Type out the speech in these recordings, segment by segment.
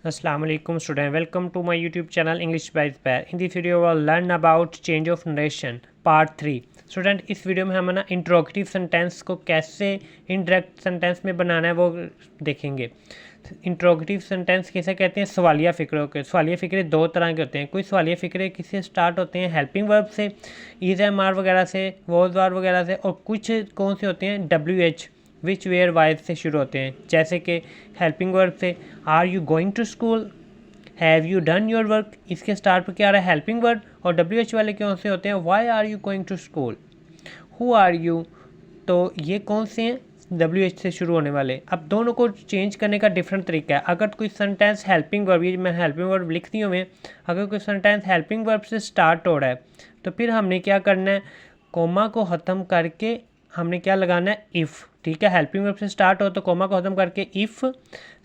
Assalamu alaikum student, welcome to my YouTube channel English by Zabair. In this video we'll learn about change of narration part 3. Student इस video में हम ना interrogative sentence को कैसे indirect sentence में बनाना है वो देखेंगे। इंट्रोगेटिव सेंटेंस कैसे कहते हैं? सवालिया फ़िक्रों के। सवालिया फ़िक्रे दो तरह के होते हैं। कोई सवालिया फ़िक्रे किससे स्टार्ट होते हैं? हेल्पिंग वर्ब से, इज एम आर वगैरह से, वॉज वार वगैरह से, और कुछ कौन से होते हैं? W H which where whys से शुरू होते हैं। जैसे कि हेल्पिंग वर्ब से are you going to school, have you done your work, इसके स्टार्ट पर क्या आ रहा है? Helping verb. और डब्ल्यू एच वाले कौन से होते हैं? Why are you going to school, who are you, तो ये कौन से हैं? डब्ल्यू एच से शुरू होने वाले। अब दोनों को चेंज करने का डिफरेंट तरीका है। अगर कोई सेंटेंस हेल्पिंग वर्ब, ये मैं हेल्पिंग वर्ब लिख दी हूँ मैं, अगर कोई सेंटेंस हेल्पिंग वर्ब से स्टार्ट हो रहा है तो फिर हमने क्या करना है? कोमा को ख़त्म करके हमने क्या लगाना है? इफ़। ठीक है, हेल्पिंग वर्ब से स्टार्ट हो तो कोमा को ख़त्म करके इफ़,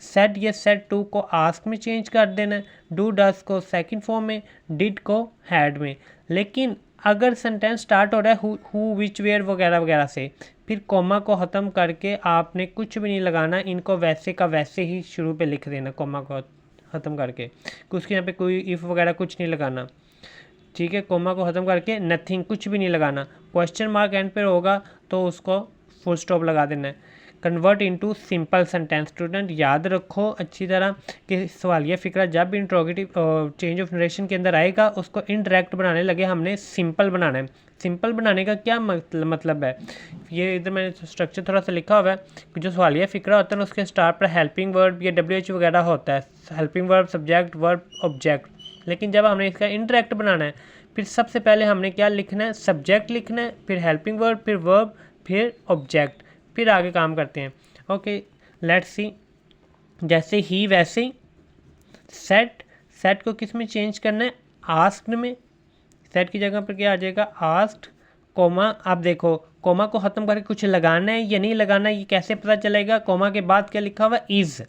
सेड या सेड टू को आस्क में चेंज कर देना है, डू डस को सेकंड फॉर्म में, डिड को हैड में। लेकिन अगर सेंटेंस स्टार्ट हो रहा है हु विच वेयर वगैरह वगैरह से, फिर कोमा को ख़त्म करके आपने कुछ भी नहीं लगाना, इनको वैसे का वैसे ही शुरू पे लिख देना, कोमा को ख़त्म करके। उसके यहाँ पे कोई इफ़ वगैरह कुछ नहीं लगाना। ठीक है, कोमा को ख़त्म करके नथिंग, कुछ भी नहीं लगाना। क्वेश्चन मार्क एंड पर होगा तो उसको फुल स्टॉप लगा देना है। Convert into simple sentence. Student याद रखो अच्छी तरह कि सवालिया फ़िक्रा जब भी इंट्रोगेटिव चेंज ऑफ नरेशन के अंदर आएगा उसको इनडायरेक्ट बनाने लगे हमने सिंपल बनाना है। सिंपल बनाने का क्या मतलब है? ये इधर मैंने स्ट्रक्चर थोड़ा सा लिखा हुआ है कि जो सवालिया फ़िक्रा होता है ना उसके स्टार्ट पर हेल्पिंग वर्ब या डब्ल्यू एच वगैरह होता है। Helping verb, subject, verb, object. लेकिन जब हमने इसका इनडायरेक्ट बनाना है फिर सबसे पहले हमने क्या लिखना है? सब्जेक्ट लिखना है, फिर हेल्पिंग वर्ब, फिर वर्ब, फिर ऑब्जेक्ट, फिर आगे काम करते हैं। Okay, let's see. जैसे ही वैसे ही। सेट, सेट को किस में चेंज करना है? आस्क्ड में। सेट की जगह पर क्या आ जाएगा? Asked, comma. आप देखो कोमा को ख़त्म करके कुछ लगाना है या नहीं लगाना है ये कैसे पता चलेगा? कोमा के बाद क्या लिखा हुआ? इज़।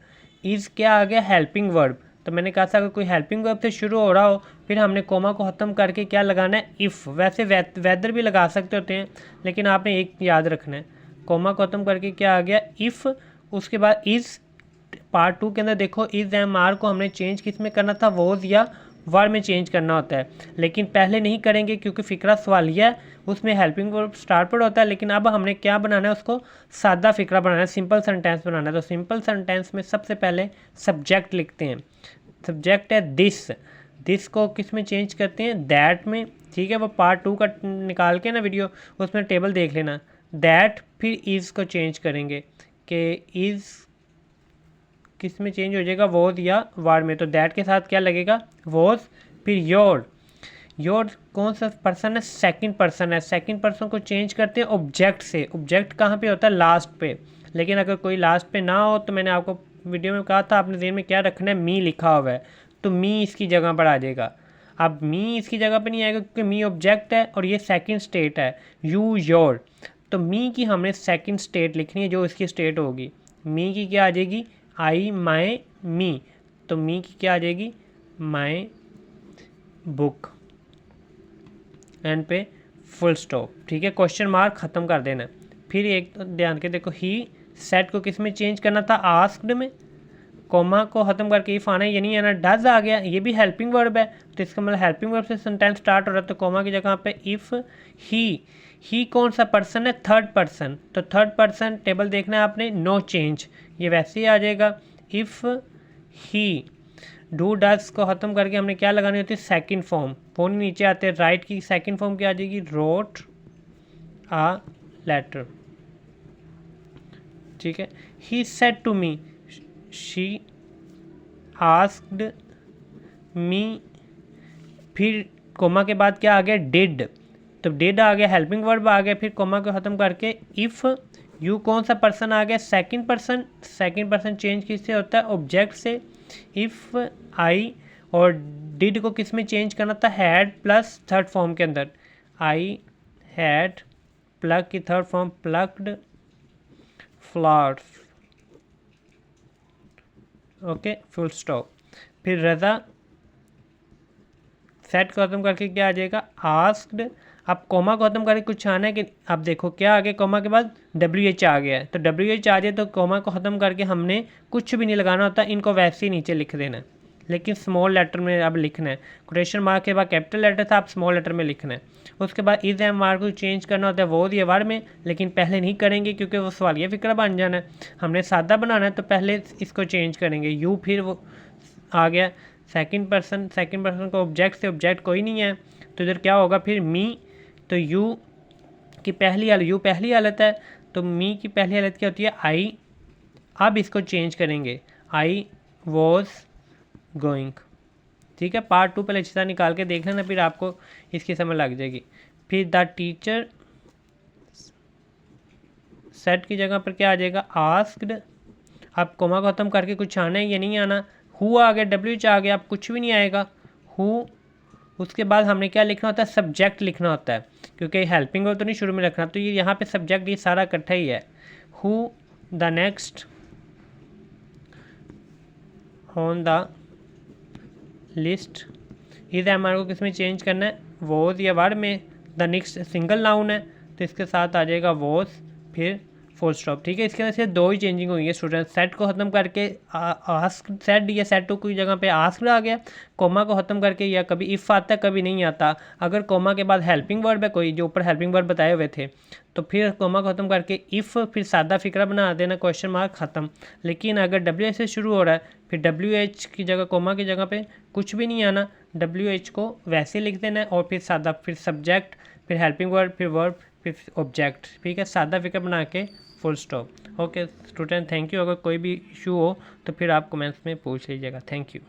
इज़ क्या आ गया? Helping verb. तो मैंने कहा था अगर कोई हेल्पिंग वर्ब से शुरू हो रहा हो फिर हमने कोमा को ख़त्म करके क्या लगाना है? इफ़। वैसे वेदर भी लगा सकते होते हैं लेकिन आपने एक याद रखना है, कोमा को ख़त्म करके क्या आ गया? इफ़। उसके बाद इज़। पार्ट 2 के अंदर देखो इज़ एम आर को हमने चेंज किस में करना था? वॉज या वर में चेंज करना होता है, लेकिन पहले नहीं करेंगे क्योंकि फ़िक्रा सवालिया है, उसमें हेल्पिंग वर्ब स्टार्ट पर होता है। लेकिन अब हमने क्या बनाना है? उसको सादा फ़िक्रा बनाना है, सिंपल सेंटेंस बनाना है। तो सिंपल सेंटेंस में सबसे पहले सब्जेक्ट लिखते हैं। सब्जेक्ट है दिस, दिस को किस में चेंज करते हैं? दैट में। ठीक है, वो पार्ट 2 का निकाल के ना वीडियो उसमें टेबल देख लेना। दैट, फिर इज़ को चेंज करेंगे कि इज़ किस में चेंज हो जाएगा? वॉज या वार में। तो दैट के साथ क्या लगेगा? वॉज। फिर योर, योर कौन सा पर्सन है? सेकंड पर्सन है। सेकंड पर्सन को चेंज करते हैं ऑब्जेक्ट से। ऑब्जेक्ट कहाँ पे होता है? लास्ट पे। लेकिन अगर कोई लास्ट पे ना हो तो मैंने आपको वीडियो में कहा था आपने जेन में क्या रखना है? मी लिखा हुआ है तो मी इसकी जगह पर आ जाएगा। अब मी इसकी जगह पर नहीं आएगा क्योंकि मी ऑब्जेक्ट है और ये सेकंड स्टेट है, यू योर। तो मी की हमने सेकंड स्टेट लिखनी है जो इसकी स्टेट होगी। मी की क्या आ जाएगी? आई, माई, मी। तो मी की क्या आ जाएगी? My book. एंड पे फुल स्टॉप। ठीक है, क्वेश्चन मार्क ख़त्म कर देना। फिर एक तो ध्यान के देखो, ही सेट को किस में चेंज करना था? आस्क्ड में। कोमा को ख़त्म करके इफ़ आना या नहीं आना? डज आ गया, ये भी हेल्पिंग वर्ब है तो इसका मतलब हेल्पिंग वर्ब से सेंटेंस स्टार्ट हो रहा है तो कोमा की जगह पे इफ़। ही कौन सा पर्सन है? Third person. तो थर्ड पर्सन टेबल देखना है आपने, नो चेंज, ये वैसे ही आ जाएगा। If he. डू डस को ख़त्म करके हमने क्या लगानी होती है? Second form. फोन नीचे आते हैं, राइट की सेकंड फॉर्म क्या आ जाएगी? Wrote a letter. ठीक है, he said to me, she asked me. फिर कोमा के बाद क्या आ गया? डिड। तो डिड आ गया, हेल्पिंग वर्ब आ गया। फिर कोमा को ख़त्म करके इफ़। यू कौन सा पर्सन आ गया? Second person. Second person change किससे होता है? ऑब्जेक्ट से। इफ़ आई, और डिड को किस में चेंज करना था? हैड प्लस थर्ड फॉर्म के अंदर। आई हैड, प्लग की third form plugged flowers. Okay, full stop. फिर रज़ा, सेट को ख़त्म करके क्या आ जाएगा? आस्क्ड। अब कोमा को ख़त्म करके कुछ आना है कि अब देखो क्या आ गया? कोमा के बाद डब्ल्यू एच आ गया है तो डब्ल्यू एच आ जाए तो कोमा को ख़त्म करके हमने कुछ भी नहीं लगाना होता, इनको वैसे ही नीचे लिख देना। लेकिन स्मॉल लेटर में अब लिखना है। क्वेश्चन मार्क के बाद कैपिटल लेटर था, अब स्मॉल लेटर में लिखना है। उसके बाद इस एम आर को चेंज करना होता है वॉज या वर में, लेकिन पहले नहीं करेंगे क्योंकि वो सवालिया फ़िक्रा बन जाना है। हमने सादा बनाना है तो पहले इसको चेंज करेंगे। यू फिर वो आ गया सेकंड पर्सन को ऑब्जेक्ट से ऑब्जेक्ट कोई नहीं है तो इधर क्या होगा फिर मी, तो यू की पहली हालत, यू पहली हालत है तो मी की पहली हालत क्या होती है आई। अब इसको चेंज करेंगे, आई वॉज गोइंग। ठीक है, पार्ट 2 पहले अच्छी तरह निकाल के देख लेना, फिर आपको इसकी समझ लग जाएगी। फिर द टीचर सेट की जगह पर क्या आ जाएगा आस्क्ड। अब कोमा को ख़त्म करके कुछ आना है या नहीं आना, हु आ गया, डब्ल्यू एच आ गया, अब कुछ भी नहीं आएगा हु। उसके बाद हमने क्या लिखना होता है, सब्जेक्ट लिखना होता है, क्योंकि हेल्पिंग वर्ब तो नहीं शुरू में रखना, तो ये यहाँ पे सब्जेक्ट ये सारा इकट्ठा ही है। Who the next on the list, इस एम आर को किस में चेंज करना है, वॉज या वर में। द नेक्स्ट सिंगल नाउन है तो इसके साथ आ जाएगा वॉज फिर फुल स्टॉप। ठीक है, इसके अंदर से दो ही चेंजिंग हुई है स्टूडेंट। सेट को ख़त्म करके आस्क सेट या सेट की जगह पे आस्क आ गया। कोमा को ख़त्म करके या कभी इफ़ आता है कभी नहीं आता। अगर कोमा के बाद हेल्पिंग वर्ब है कोई, जो ऊपर हेल्पिंग वर्ब बताए हुए थे, तो फिर कोमा को ख़त्म करके इफ़ फिर सादा फिक्रा बना देना, क्वेश्चन मार्क ख़त्म। लेकिन अगर डब्ल्यू एच से शुरू हो रहा है फिर डब्ल्यू एच की जगह कोमा की जगह पे कुछ भी नहीं आना, डब्ल्यू एच को वैसे लिख देना है और फिर सादा, फिर सब्जेक्ट, फिर हेल्पिंग वर्ब, फिर वर्ब, फिर ऑब्जेक्ट। ठीक है, सादा फिक्र बना के full stop. Okay student, thank you. अगर कोई भी इशू हो तो फिर आप कमेंट्स में पूछ लीजिएगा। Thank you.